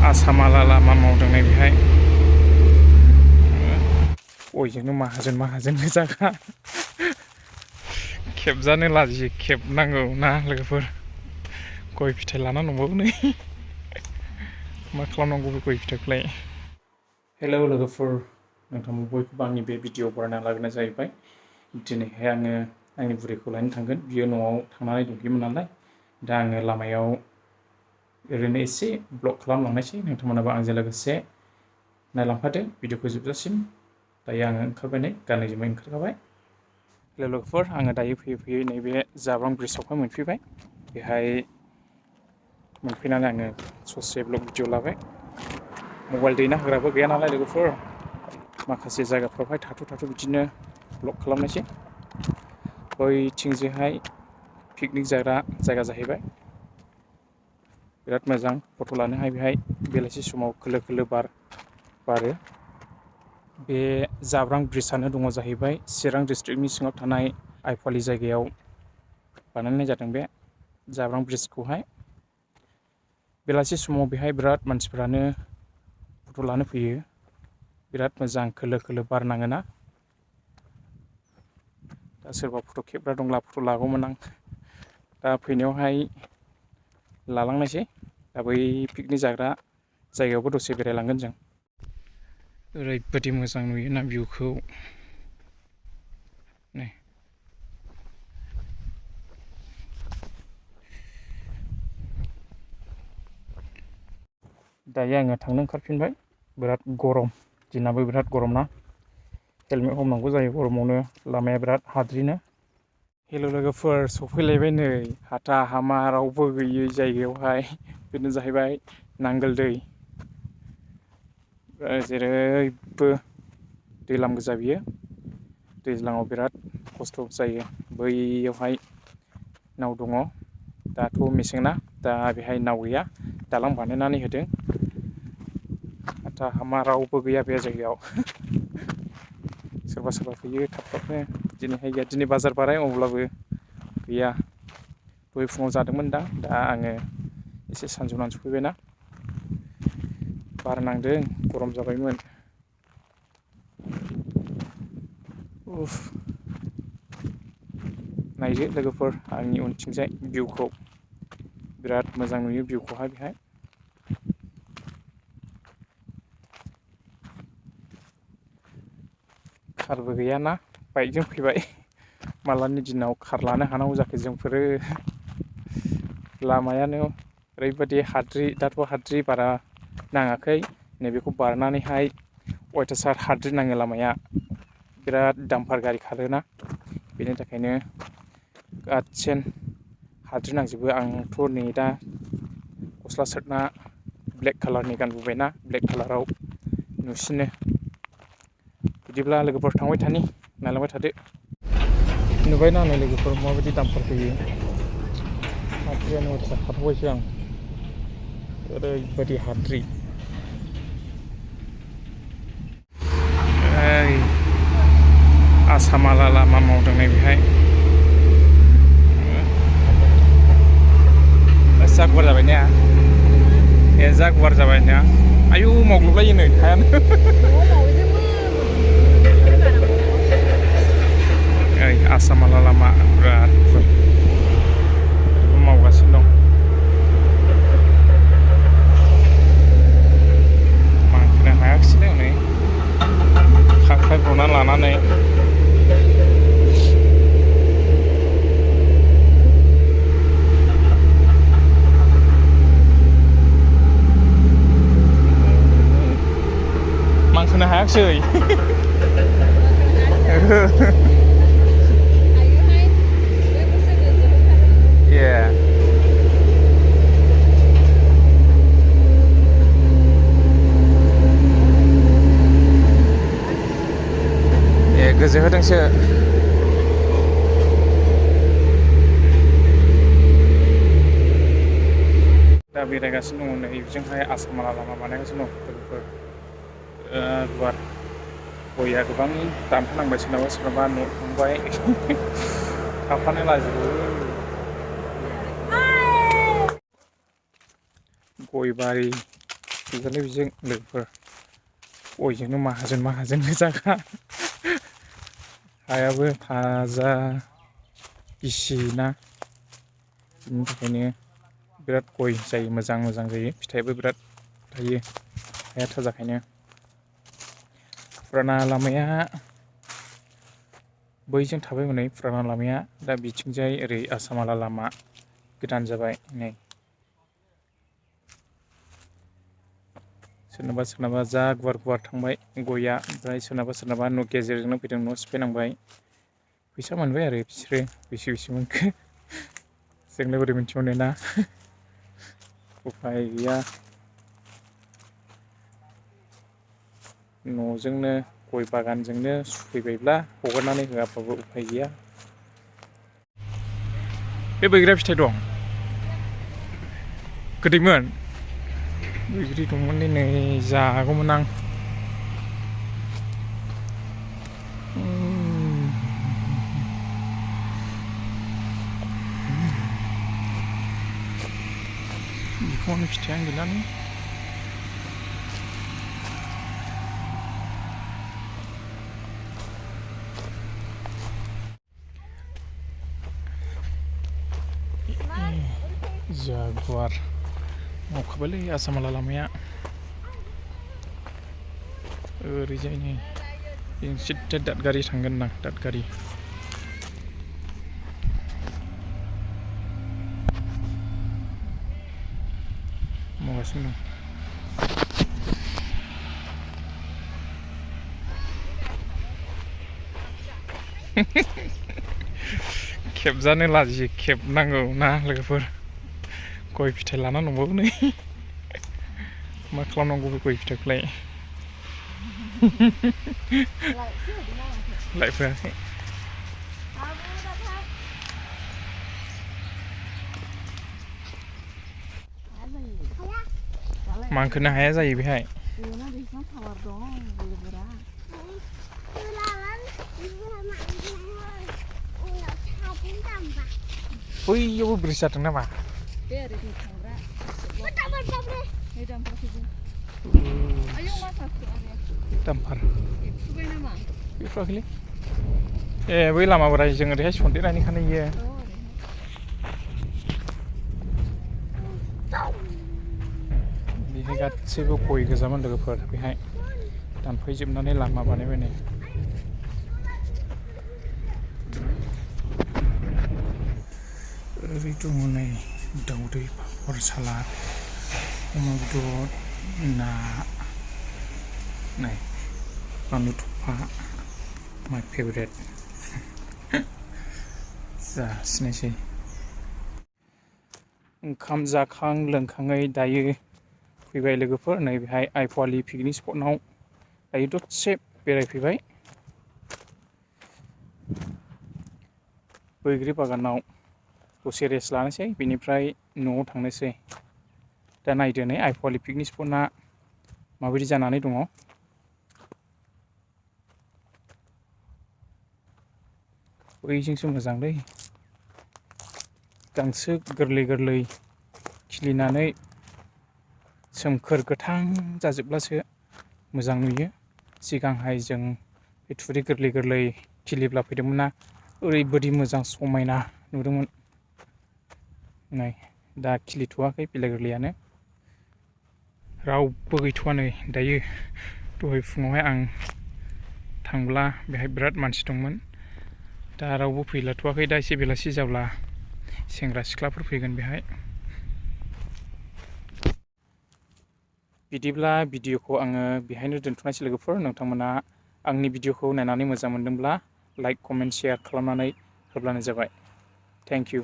आसामाला लामा मावदोंनाय बेहाय गयजोंनो माहाजोन जागा खेबजानो लाजियो खेबनांगौ ना लोगोफोर गय फिथाइ लाना दंबावो नै मा खालामनांगौ बे गय फिथाइखौलाय। हेलौ लोगोफोर, नोंथांमोन बयखौबो आंनि बे भिडिअ बरायना लाबोनाय जाहैबाय। दिनैहाय आङो आंनि बुरैखौ लायनो थांगोन, बियो न'आव थांनानै दंफैयोमोन नालाय, दा आङो लामायाव ओरैनो एसे ब्लग खालामलांनायसै, नोंथांमोनाबो आंजों लोगोसे नायलांफादो भिडिअखौ जोबजासिम। दायो आङो ओंखारबाय, नै गानै जोमै ओंखारखाबाय। हेलौ लोगोफोर, आङो दायो फैयै नैबे जाब्रां ब्रिजआवहाय मोनफैबाय। बेहाय मोनफैनानै आङो ससे ब्लग भिडिअ लाबाय। मबाइल दैना होग्राबो गैया नालाय लोगोफोर, माखासे जायगाफ्रावहाय थाथ' बिदिनो ब्लग खालामनायसै। बैथिंजोंहाय पिकनिक जाग्रा जायगा जाहैबाय, बिराद मोजां फट' लानोहाय। बेहाय बेलासि समाव खोलो खोलो बार बारो। बे जाब्रां ब्रिजआनो दङ जाहैबाय चिरां डिस्ट्रिक्टनि सिङाव थानाय आइफवालि जायगायाव बानायनाय जादों बे जाब्रां ब्रिजखौहाय। बेलासि समाव बेहाय बिराद मानसिफ्रानो फट' लानो फैयो, बिराद मोजां खोलो खोलो बार नाङोना। दा सोरबा फट' खेबग्रा दंब्ला फट' लागौमोन आं, दा फैनायावहाय लालांनायसै। दा बै पिकनिक जाग्रा जायगायावबो दसे बेरायलांगोन जों। ओरैबायदि मोजां नुयोना भिउखौ, नै दायो आङो थांनो ओंखारफिनबाय। बिराद गरम, दिनाबो बिराद गरम ना, हेलमेट हमनांगौ जायो गरमावनो, लामाया बिराद हाद्रिनो। हेल' लोगोफोर, सफैलायबाय नै हाथा हामा रावबो गैयै जायगायावहाय। बेनो जाहैबाय नांगोल दै, जेरैबो दैलाम गोजा बियो। दैज्लाङाव बिराद खस्थ' जायो। बैयावहाय नाव दङ, दाथ' मेसेंना, दा बेहाय नाव गैया, दालां बानायनानै होदों। हाथा हामा रावबो गैया बे जायगायाव। सोरबा सोरबा फैयो थाब थाबनो, दिनैहाय गैया, दिनै बाजार बाराय अब्लाबो गैया। दहाय फुङाव जादोंमोन दा आङो एसे सानजौनानै सफैबायना, बार नांदों, गरम जाबायमोन। उफ, नायदो लोगोफोर आंनि उनथिंजाय भिउखौ, बिराद मोजां नुयो भिउखौहाय बेहाय। कारबो गैयाना, बाइकजों फैबाय। मालानि दिनाव कार लानो हानांगौ जाखो जोंफोरो। लामायानो ओरैबायदि हाद्रि, दाथ' हाद्रि बारा नाङाखै, नैबेखौ बारनानैहाय अयथासार हाद्रि नाङो लामाया। बिराद दामफार गारि खारोना, बेनि थाखायनो गासिन हाद्रि नांजोबो। आंथ' नै दा गस्ला सार्टना ब्लेक कालारनि गानबोबायना, ब्लेक कालाराव नुसिनो। बिदिब्ला लोगोफोर थांबाय थानि, नायलांबाय थादो। नुबायना नै लोगोफोर माबायदि दामफार फैयो, हाद्रियानो अयथासार खारबावबायसो आं, ओरैबायदि हाद्रि। आसामाला लामा मावदोंनाय बेहाय जा गुवार जाबाय ना, जा गुवार जाबाय ना। आयु मावग्लुबलायो नै हायानो। आसामाला लामा बिराद मावगासिनो दं। मानखोनो हायाखिसैनो नै खाख्लाय ब्रना लानानै। मानखोनो हायाखिसै। गोजो होदोंसो। दा बेरायगासिनो दङ नै बेजोंहाय आसामाला लामा बानायगासिनो दं लोगोफोर, गुवार। गया गोबां दानफायनांबाय, सोरनाबा न' थांबाय। थाफानो लाजिबावो। गय बारि गैयालाय बेजों लोगोफोर गयजोंनो माहाजोन गोजाखा हायाबो थाजा गिसि ना बिनि थाखायनो बिराद गय जायो मोजां जायो फिथाइयाबो बिराद थायो हाया थाजाखायनो फुराना लामाया बैजों थाबाय हनै फुराना लामाया दा बिथिंजाय ओरै आसामाला लामा गोदान जाबाय नै सोरनाबा जा गुवार थांबाय गया ओमफ्राय सोरनाबा न' गेजेरजोंनो फैदों न' सिफायनांबाय फैसा मोनबाय आरो बिसोरो बेसे मोनखो जोंलाय बोरै मिथिबावनो ना उफाय गैया न'जोंनो गय बागानजोंनो सुखैबायब्ला हगारनानै होआबाबो उफाय गैया बे बैग्रा फिथाइ दं गोदैमोन बैग्रि दंमोन नै जागौमोन आं बिफांनि फिथाइयानो गैलानो जा गुवार मावखाबायलै आसामाला लामाया ओरैजाय नै जों सिद्दा दादगारि थांगोन ना दादगारि मावगासिनो दं खेबजानो लाजियो खेबनांगौ ना लोगोफोर गय फिथाइ लाना दंबावो नै मा खालामनांगौ बे गय फिथाइखौलाय लायफोराखै मानखोनो हाया जायो बेहाय बैयावबो ब्रिज जादों नामा दामफार बेफोराखैलै ए बै लामा बोराय जों ओरैहाय सन्देरनायनिखानो इयो बेहाय गासैबो गय गोजामोन लोगोफोर बेहाय दानफैजोबनानै लामा बानायबाय नै ओरै दङ नै दाउदै पापर सालाद अमा बेदर ना नै बानलु थफा माय फेभरेट जासिनोसै ओंखाम जाखां लोंखाङै दायो फैबाय लोगोफोर नै बेहाय आइफवालि पिकनिक स्पटआव दायो दसे बेरायफैबाय बैग्रि बागानाव दसे रेस्ट लानोसै बेनिफ्राय न'आव थांनोसै दा नायदो नै आइफवालि पिकनिक स्पटआ माबायदि जानानै दङ बैजोंसो मोजांलै गांसो गोरलै खिलिनानै सोमखोर गोथां जाजोबब्लासो मोजां नुयो सिगांहाय जों बे थुरि गोरलै खिलिब्ला फैदोंमोन ना ओरैबायदि मोजां समायना नुदोंमोन नै दा खिलिथ'वाखै बिलाइ गोरलैयानो रावबो गैथ'वा नै दायो दहाय फुङावहाय आं थांब्ला बेहाय बिराद मानसि दंमोन दा रावबो फैलाथ'वाखै दा एसे बेलासि जाब्ला सेंग्रा सिख्लाफोर फैगोन बेहाय बिदिब्ला भिडिअखौ आङो बेहायनो दोनथ'नायसै लोगोफोर नोंथांमोना आंनि भिडिअखौ नायनानै मोजां मोनदोंब्ला लाइक कमेन्ट शेयार खालामनानै होब्लानो जाबाय थेंक इउ